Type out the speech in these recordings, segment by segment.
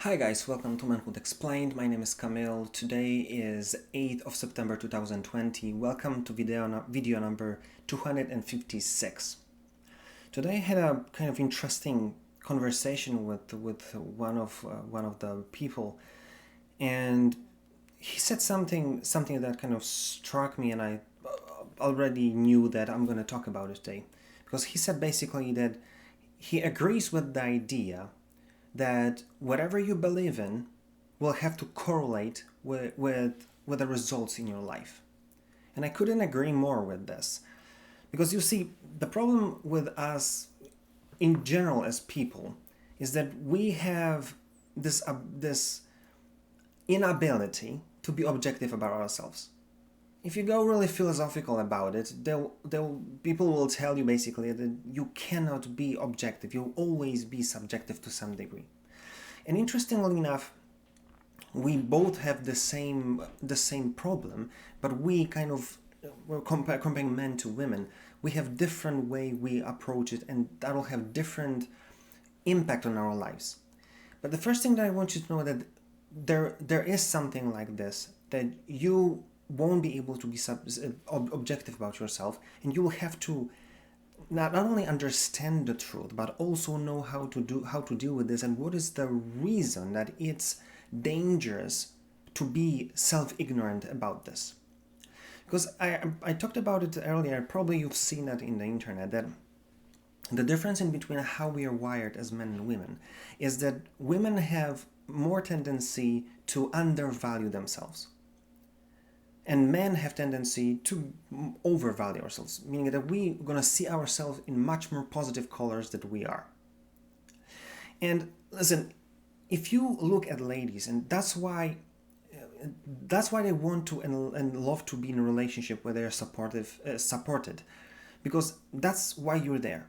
Hi guys, welcome to Manhood Explained. My name is Kamil. Today is 8th of September 2020. Welcome to video number 256. Today I had a kind of interesting conversation with one of the people, and he said something that kind of struck me, and I already knew that I'm going to talk about it today, because he said basically that he agrees with the idea that whatever you believe in will have to correlate with the results in your life. And I couldn't agree more with this. Because you see, the problem with us in general as people is that we have this inability to be objective about ourselves. If you go really philosophical about it, people will tell you basically that you cannot be objective. You'll always be subjective to some degree. And interestingly enough, we both have the same problem, but we kind of comparing men to women, we have different way we approach it, and that will have different impact on our lives. But the first thing that I want you to know that there is something like this, that you won't be able to be objective about yourself, and you will have to not only understand the truth, but also know how to deal with this, and what is the reason that it's dangerous to be self-ignorant about this. Because I talked about it earlier, probably you've seen that in the internet, that the difference in between how we are wired as men and women is that women have more tendency to undervalue themselves, and men have tendency to overvalue ourselves, meaning that we're going to see ourselves in much more positive colors than we are. And listen, if you look at ladies, and that's why they want to and love to be in a relationship where they are supported, because that's why you're there.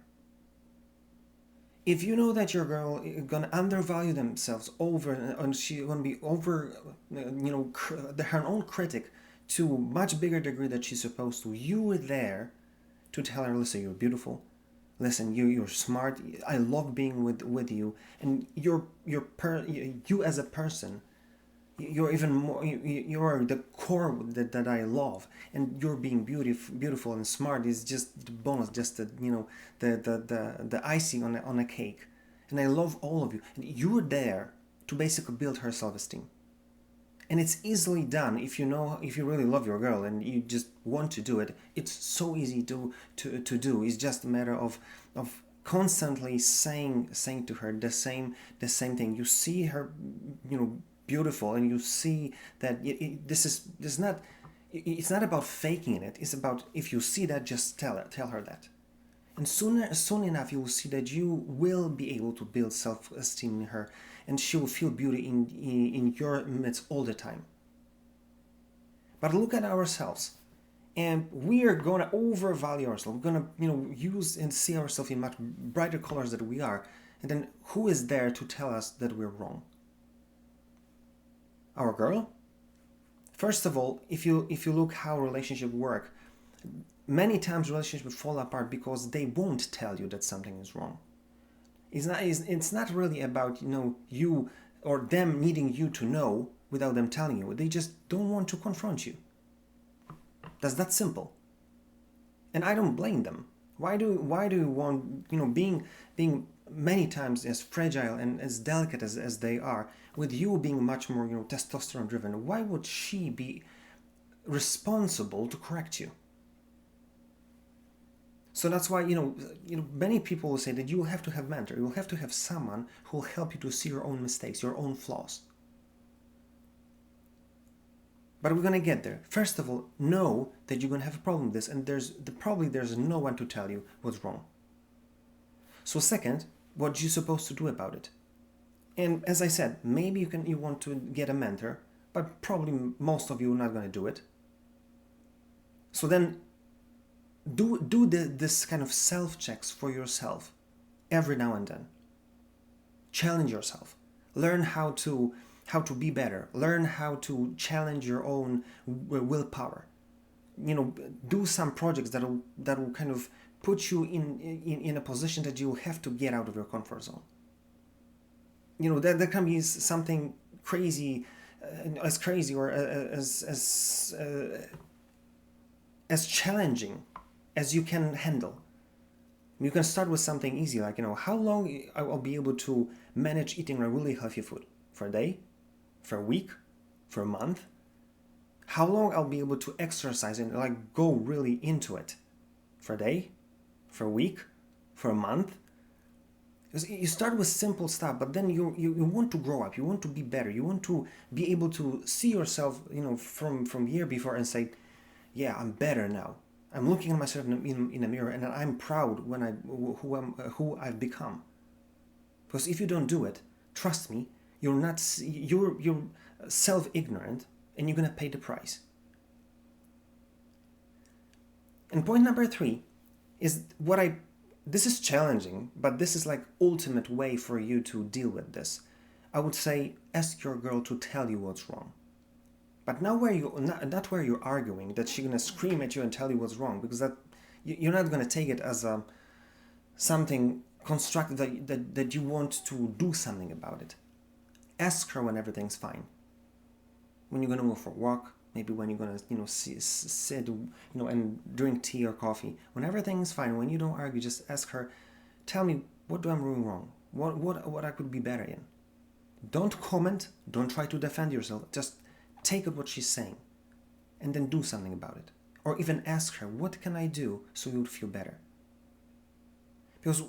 If you know that your girl is gonna undervalue themselves and she's gonna be over, her own critic to a much bigger degree that she's supposed to, you were there to tell her, listen, you're beautiful, listen, you're smart, I love being with you, and you as a person, you're even more, you're the core that I love, and you're being beautiful and smart is just the bonus, just the icing on a cake, and I love all of you, and you're there to basically build her self-esteem. And it's easily done if you really love your girl and you just want to do it. It's so easy to do. It's just a matter of constantly saying to her the same thing. You see her, beautiful, and you see that it's not about faking it. It's about, if you see that, just tell her that. And soon enough, you will see that you will be able to build self-esteem in her, and she will feel beauty in your midst all the time. But look at ourselves, and we are going to overvalue ourselves. We're going to use and see ourselves in much brighter colors than we are. And then who is there to tell us that we're wrong? Our girl? First of all, if you look how relationships work, many times relationships fall apart because they won't tell you that something is wrong. It's not really about you or them needing you to know without them telling you. They just don't want to confront you. That's that simple. And I don't blame them. Why do you want, being many times as fragile and as delicate as they are, with you being much more testosterone driven, why would she be responsible to correct you? So that's why many people will say that you will have to have a mentor. You will have to have someone who will help you to see your own mistakes, your own flaws. But we're gonna get there. First of all, know that you're gonna have a problem with this, and there's no one to tell you what's wrong. So second, what are you supposed to do about it? And as I said, maybe you want to get a mentor, but probably most of you are not gonna do it. So then do this kind of self-checks for yourself every now and then. Challenge yourself. Learn how to be better. Learn how to challenge your own willpower. Do some projects that will kind of put you in a position that you will have to get out of your comfort zone. that can be something crazy, as crazy or as challenging as you can handle. You can start with something easy, like, how long I will be able to manage eating a really healthy food? For a day? For a week? For a month? How long I'll be able to exercise and like go really into it? For a day? For a week? For a month? You start with simple stuff, but then you want to grow up, you want to be better, you want to be able to see yourself, from year before and say, yeah, I'm better now. I'm looking at myself in a mirror and I'm proud when who I've become. Because if you don't do it, trust me, you're self-ignorant and you're gonna pay the price. And point number 3 is this is challenging, but this is like ultimate way for you to deal with this. I would say ask your girl to tell you what's wrong. But not where you're arguing, that she's gonna scream at you and tell you what's wrong, because that you're not gonna take it as something constructive that you want to do something about it. Ask her when everything's fine. When you're gonna go for a walk, maybe when you're gonna sit and drink tea or coffee. When everything's fine, when you don't argue, just ask her, tell me, what do I'm doing wrong? What I could be better in? Don't comment, don't try to defend yourself, just take up what she's saying and then do something about it. Or even ask her, what can I do so you'll feel better? Because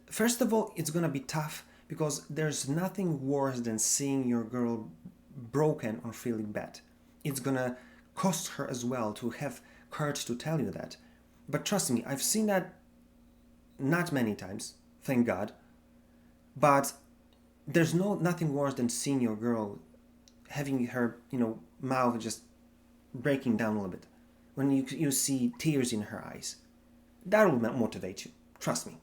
first of all, it's gonna be tough, because there's nothing worse than seeing your girl broken or feeling bad. It's gonna cost her as well to have courage to tell you that. But trust me, I've seen that not many times, thank God. But there's nothing worse than seeing your girl having her, mouth just breaking down a little bit. When you see tears in her eyes, that will motivate you. Trust me.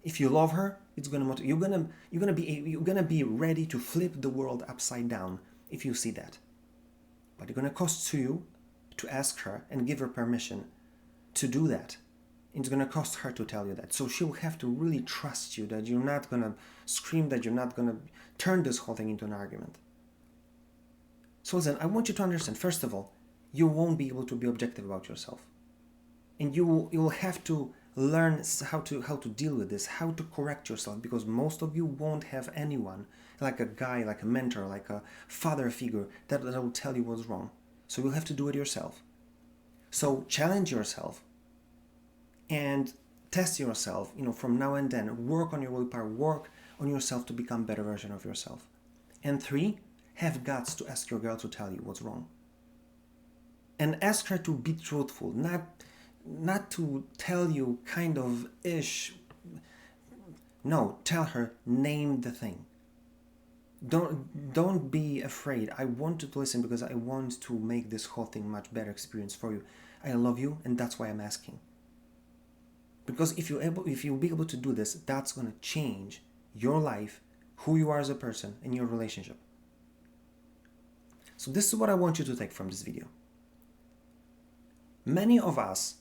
If you love her, it's gonna motivate. You're gonna be ready to flip the world upside down if you see that. But it's gonna cost you to ask her and give her permission to do that. It's gonna cost her to tell you that. So she'll have to really trust you, that you're not gonna scream, that you're not gonna turn this whole thing into an argument. So then, I want you to understand, first of all, you won't be able to be objective about yourself. And you will have to learn how to deal with this, how to correct yourself, because most of you won't have anyone, like a guy, like a mentor, like a father figure, that will tell you what's wrong. So you'll have to do it yourself. So challenge yourself and test yourself, from now and then. Work on your willpower, work on yourself to become a better version of yourself. And 3, have guts to ask your girl to tell you what's wrong. And ask her to be truthful, not to tell you kind of ish. No, tell her, name the thing. Don't be afraid. I want you to listen because I want to make this whole thing much better experience for you. I love you, and that's why I'm asking. Because if you'll be able to do this, that's going to change your life, who you are as a person, and your relationship. So this is what I want you to take from this video. Many of us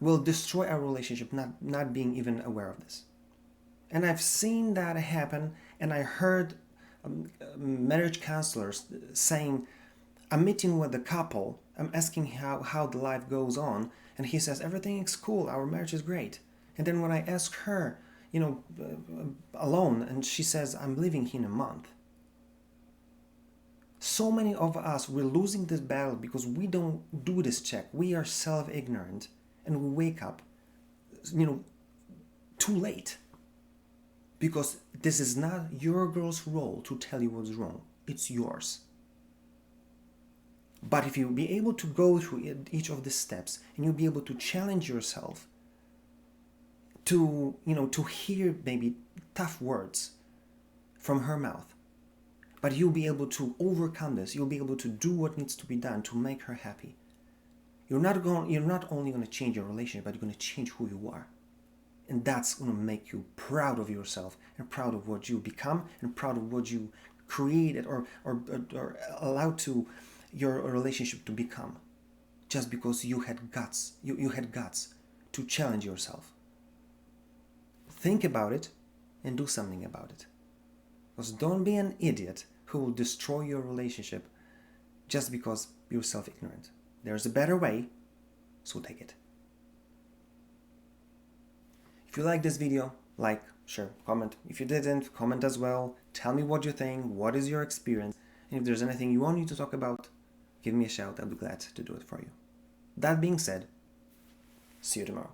will destroy our relationship not being even aware of this. And I've seen that happen, and I heard marriage counselors saying, I'm meeting with the couple, I'm asking how the life goes on, and he says, everything is cool, our marriage is great. And then when I ask her, alone, and she says, I'm leaving in a month. So many of us, we're losing this battle because we don't do this check. We are self-ignorant, and we wake up, too late. Because this is not your girl's role to tell you what's wrong. It's yours. But if you be able to go through each of the steps, and you'll be able to challenge yourself to hear maybe tough words from her mouth, but you'll be able to overcome this. You'll be able to do what needs to be done to make her happy. You're not only going to change your relationship, but you're going to change who you are. And that's going to make you proud of yourself and proud of what you become and proud of what you created or allowed to your relationship to become. Just because you had guts. You had guts to challenge yourself. Think about it and do something about it. Because don't be an idiot who will destroy your relationship just because you're self-ignorant. There's a better way, so take it. If you like this video, like, share, comment. If you didn't, comment as well. Tell me what you think, what is your experience, and if there's anything you want me to talk about, give me a shout. I'll be glad to do it for you. That being said, see you tomorrow.